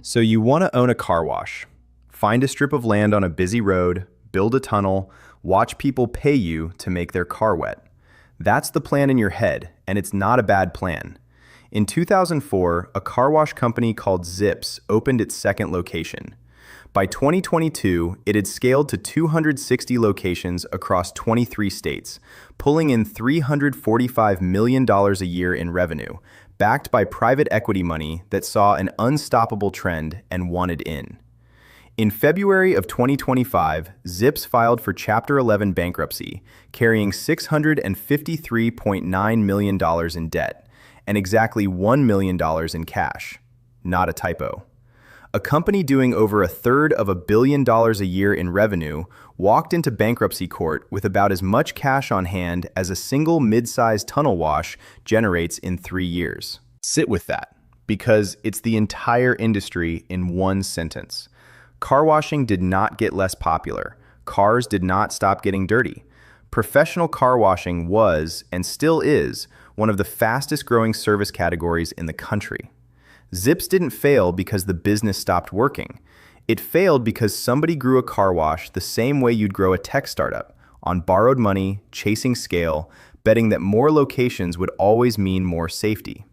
So you want to own a car wash. Find a strip of land on a busy road, build a tunnel, watch people pay you to make their car wet. That's the plan in your head, and it's not a bad plan. In 2004, a car wash company called Zips opened its second location. By 2022, it had scaled to 260 locations across 23 states, pulling in $345 million a year in revenue, backed by private equity money that saw an unstoppable trend and wanted in. In February of 2025, Zips filed for Chapter 11 bankruptcy, carrying $653.9 million in debt and exactly $1 million in cash. Not a typo. A company doing over $1/3 billion a year in revenue walked into bankruptcy court with about as much cash on hand as a single mid-sized tunnel wash generates in 3 years. Sit with that, because it's the entire industry in one sentence. Car washing did not get less popular. Cars did not stop getting dirty. Professional car washing was, and still is, one of the fastest growing service categories in the country. Zips didn't fail because the business stopped working. It failed because somebody grew a car wash the same way you'd grow a tech startup, on borrowed money, chasing scale, betting that more locations would always mean more safety.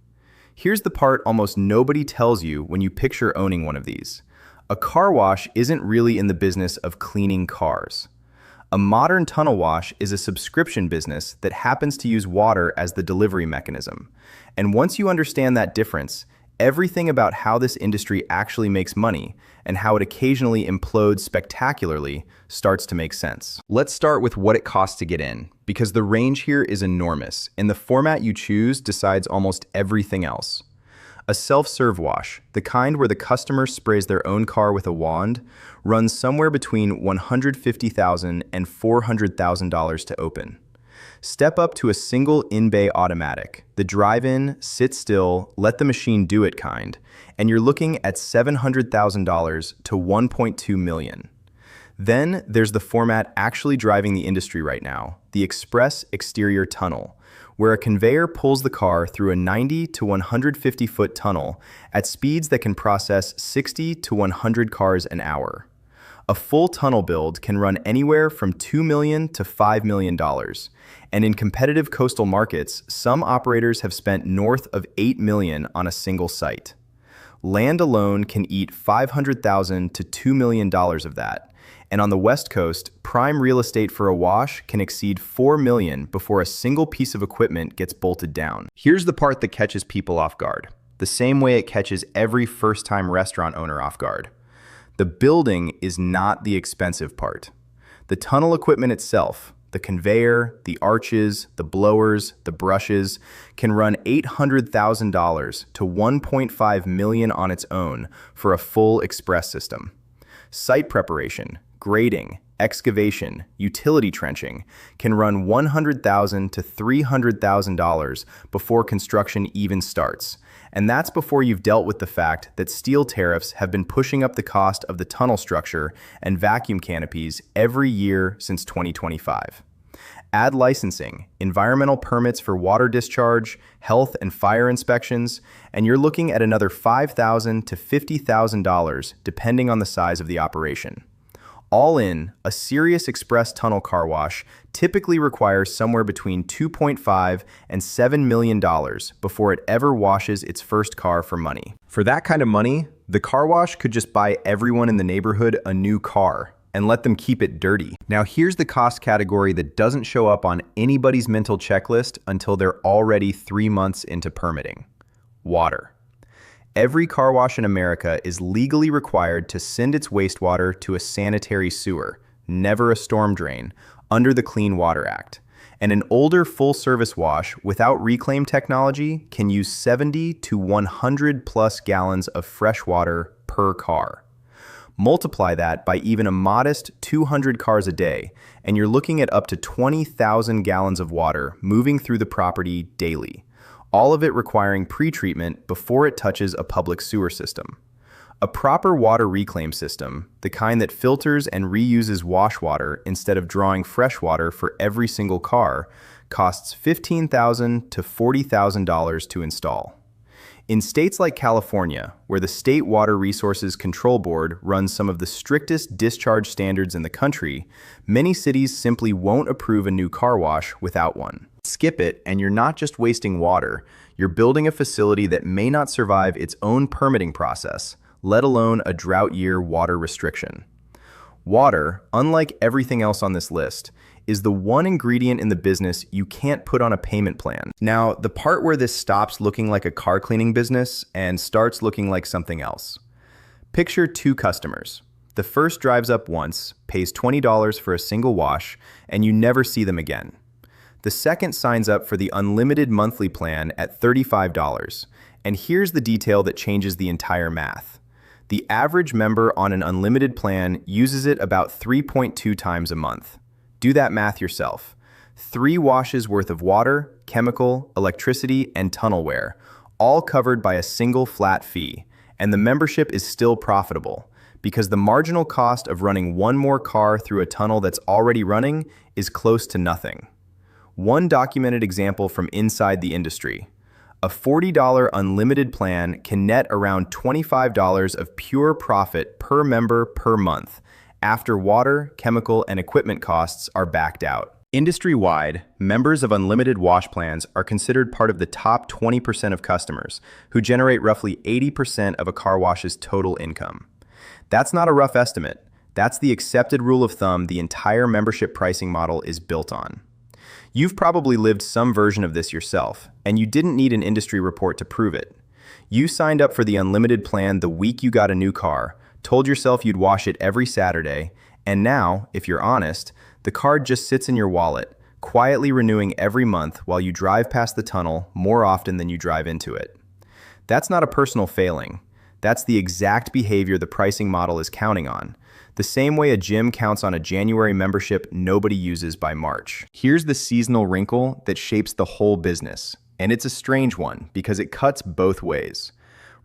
Here's the part almost nobody tells you when you picture owning one of these. A car wash isn't really in the business of cleaning cars. A modern tunnel wash is a subscription business that happens to use water as the delivery mechanism. And once you understand that difference, everything about how this industry actually makes money and how it occasionally implodes spectacularly starts to make sense. Let's start with what it costs to get in, because the range here is enormous, and the format you choose decides almost everything else. A self-serve wash, the kind where the customer sprays their own car with a wand, runs somewhere between $150,000 and $400,000 to open. Step up to a single in-bay automatic, the drive-in, sit still, let the machine do it kind, and you're looking at $700,000 to $1.2 million. Then there's the format actually driving the industry right now, the express exterior tunnel, where a conveyor pulls the car through a 90 to 150-foot tunnel at speeds that can process 60 to 100 cars an hour. A full tunnel build can run anywhere from $2 million to $5 million, and in competitive coastal markets, some operators have spent north of $8 million on a single site. Land alone can eat $500,000 to $2 million of that, and on the West Coast, prime real estate for a wash can exceed $4 million before a single piece of equipment gets bolted down. Here's the part that catches people off guard, the same way it catches every first-time restaurant owner off guard. The building is not the expensive part. The tunnel equipment itself, the conveyor, the arches, the blowers, the brushes, can run $800,000 to $1.5 million on its own for a full express system. Site preparation, grading, excavation, utility trenching can run $100,000 to $300,000 before construction even starts. And that's before you've dealt with the fact that steel tariffs have been pushing up the cost of the tunnel structure and vacuum canopies every year since 2025. Add licensing, environmental permits for water discharge, health and fire inspections, and you're looking at another $5,000 to $50,000 depending on the size of the operation. All in, a serious express tunnel car wash typically requires somewhere between $2.5 and $7 million before it ever washes its first car for money. For that kind of money, the car wash could just buy everyone in the neighborhood a new car and let them keep it dirty. Now here's the cost category that doesn't show up on anybody's mental checklist until they're already 3 months into permitting. Water. Every car wash in America is legally required to send its wastewater to a sanitary sewer, never a storm drain, under the Clean Water Act. And an older full-service wash without reclaim technology can use 70 to 100 plus gallons of fresh water per car. Multiply that by even a modest 200 cars a day, and you're looking at up to 20,000 gallons of water moving through the property daily, all of it requiring pretreatment before it touches a public sewer system. A proper water reclaim system, the kind that filters and reuses wash water instead of drawing fresh water for every single car, costs $15,000 to $40,000 to install. In states like California, where the State Water Resources Control Board runs some of the strictest discharge standards in the country, many cities simply won't approve a new car wash without one. Skip it, and you're not just wasting water, you're building a facility that may not survive its own permitting process, let alone a drought year water restriction. Water, unlike everything else on this list, is the one ingredient in the business you can't put on a payment plan. Now, the part where this stops looking like a car cleaning business and starts looking like something else. Picture two customers. The first drives up once, pays $20 for a single wash, and you never see them again. The second signs up for the unlimited monthly plan at $35, and here's the detail that changes the entire math. The average member on an unlimited plan uses it about 3.2 times a month. Do that math yourself. 3 washes worth of water, chemical, electricity, and tunnel wear, all covered by a single flat fee, and the membership is still profitable because the marginal cost of running one more car through a tunnel that's already running is close to nothing. One documented example from inside the industry. A $40 unlimited plan can net around $25 of pure profit per member per month, after water, chemical, and equipment costs are backed out. Industry-wide, members of unlimited wash plans are considered part of the top 20% of customers, who generate roughly 80% of a car wash's total income. That's not a rough estimate. That's the accepted rule of thumb the entire membership pricing model is built on. You've probably lived some version of this yourself, and you didn't need an industry report to prove it. You signed up for the unlimited plan the week you got a new car, told yourself you'd wash it every Saturday, and now, if you're honest, the card just sits in your wallet, quietly renewing every month while you drive past the tunnel more often than you drive into it. That's not a personal failing. That's the exact behavior the pricing model is counting on, the same way a gym counts on a January membership nobody uses by March. Here's the seasonal wrinkle that shapes the whole business, and it's a strange one because it cuts both ways.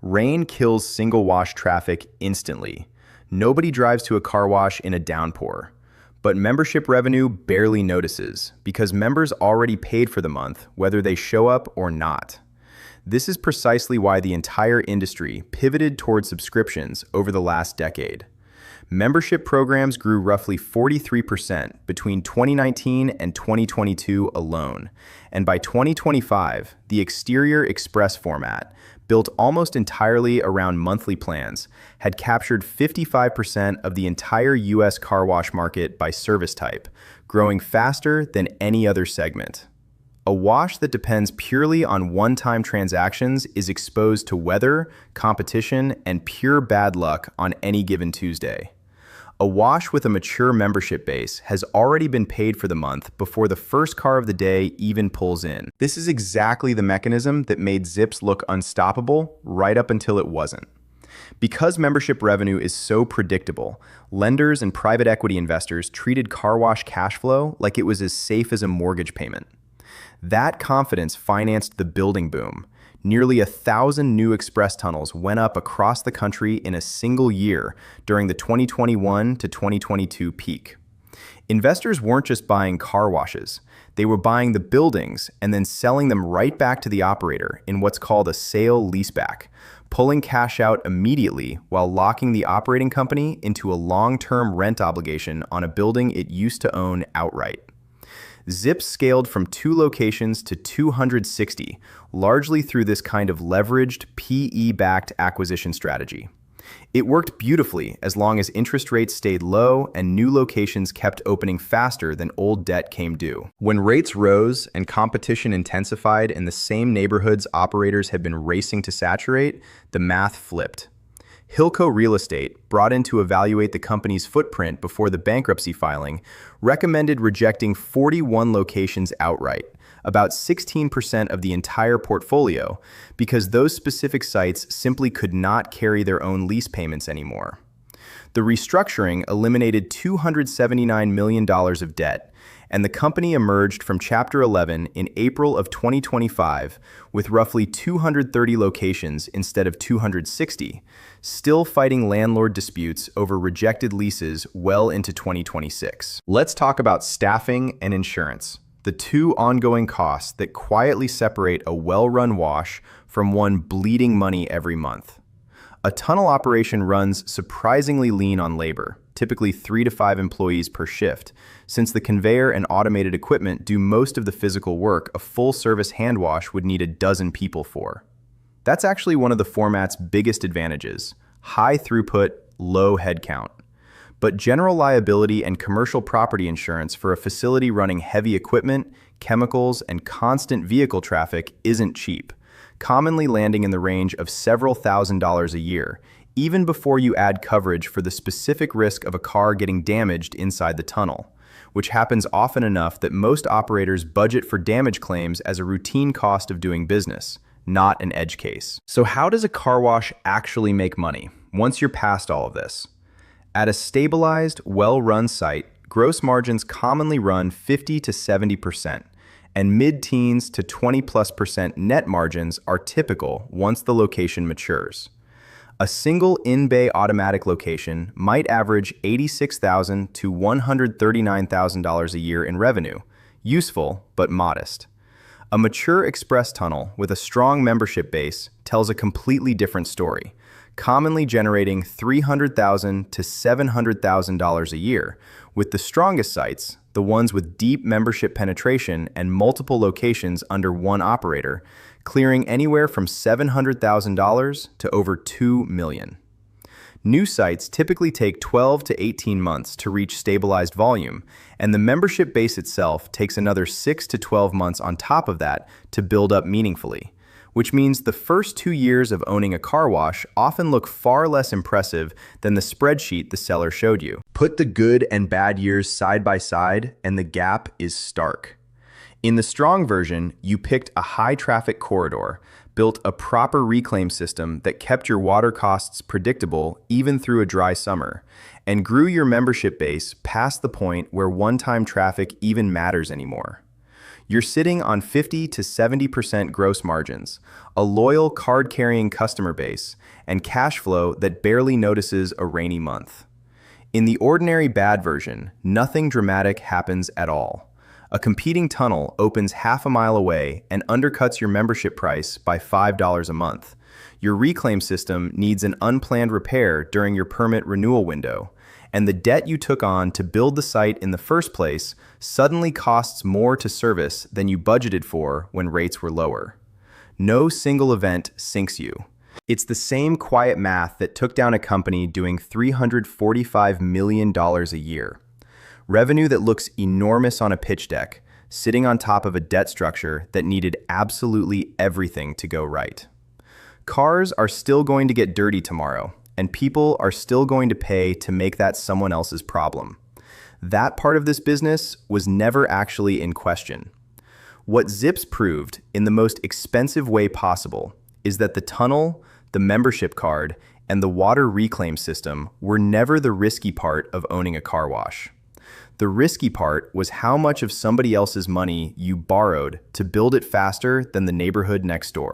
Rain kills single wash traffic instantly. Nobody drives to a car wash in a downpour. But membership revenue barely notices because members already paid for the month, whether they show up or not. This is precisely why the entire industry pivoted toward subscriptions over the last decade. Membership programs grew roughly 43% between 2019 and 2022 alone, and by 2025, the exterior express format, built almost entirely around monthly plans, had captured 55% of the entire US car wash market by service type, growing faster than any other segment. A wash that depends purely on one-time transactions is exposed to weather, competition, and pure bad luck on any given Tuesday. A wash with a mature membership base has already been paid for the month before the first car of the day even pulls in. This is exactly the mechanism that made Zips look unstoppable right up until it wasn't. Because membership revenue is so predictable, lenders and private equity investors treated car wash cash flow like it was as safe as a mortgage payment. That confidence financed the building boom. Nearly 1,000 new express tunnels went up across the country in a single year during the 2021 to 2022 peak. Investors weren't just buying car washes. They were buying the buildings and then selling them right back to the operator in what's called a sale leaseback, pulling cash out immediately while locking the operating company into a long-term rent obligation on a building it used to own outright. Zips scaled from 2 locations to 260, largely through this kind of leveraged, PE-backed acquisition strategy. It worked beautifully as long as interest rates stayed low and new locations kept opening faster than old debt came due. When rates rose and competition intensified in the same neighborhoods operators had been racing to saturate, the math flipped. Hilco Real Estate, brought in to evaluate the company's footprint before the bankruptcy filing, recommended rejecting 41 locations outright, about 16% of the entire portfolio, because those specific sites simply could not carry their own lease payments anymore. The restructuring eliminated $279 million of debt, and the company emerged from Chapter 11 in April of 2025 with roughly 230 locations instead of 260, still fighting landlord disputes over rejected leases well into 2026. Let's talk about staffing and insurance, the two ongoing costs that quietly separate a well-run wash from one bleeding money every month. A tunnel operation runs surprisingly lean on labor, typically 3 to 5 employees per shift, since the conveyor and automated equipment do most of the physical work a full-service hand wash would need a dozen people for. That's actually one of the format's biggest advantages: high throughput, low headcount. But general liability and commercial property insurance for a facility running heavy equipment, chemicals, and constant vehicle traffic isn't cheap, commonly landing in the range of several $1,000s a year, even before you add coverage for the specific risk of a car getting damaged inside the tunnel, which happens often enough that most operators budget for damage claims as a routine cost of doing business, not an edge case. So how does a car wash actually make money once you're past all of this? At a stabilized, well-run site, gross margins commonly run 50 to 70%, and mid-teens to 20+% net margins are typical once the location matures. A single in-bay automatic location might average $86,000 to $139,000 a year in revenue, useful but modest. A mature express tunnel with a strong membership base tells a completely different story, commonly generating $300,000 to $700,000 a year, with the strongest sites, the ones with deep membership penetration and multiple locations under one operator, clearing anywhere from $700,000 to over $2 million. New sites typically take 12 to 18 months to reach stabilized volume, and the membership base itself takes another 6 to 12 months on top of that to build up meaningfully, which means the first 2 years of owning a car wash often look far less impressive than the spreadsheet the seller showed you. Put the good and bad years side by side, and the gap is stark. In the strong version, you picked a high-traffic corridor, built a proper reclaim system that kept your water costs predictable even through a dry summer, and grew your membership base past the point where one-time traffic even matters anymore. You're sitting on 50 to 70% gross margins, a loyal card-carrying customer base, and cash flow that barely notices a rainy month. In the ordinary bad version, nothing dramatic happens at all. A competing tunnel opens half a mile away and undercuts your membership price by $5 a month. Your reclaim system needs an unplanned repair during your permit renewal window, and the debt you took on to build the site in the first place suddenly costs more to service than you budgeted for when rates were lower. No single event sinks you. It's the same quiet math that took down a company doing $345 million a year. Revenue that looks enormous on a pitch deck, sitting on top of a debt structure that needed absolutely everything to go right. Cars are still going to get dirty tomorrow, and people are still going to pay to make that someone else's problem. That part of this business was never actually in question. What Zips proved in the most expensive way possible is that the tunnel, the membership card, and the water reclaim system were never the risky part of owning a car wash. The risky part was how much of somebody else's money you borrowed to build it faster than the neighborhood next door.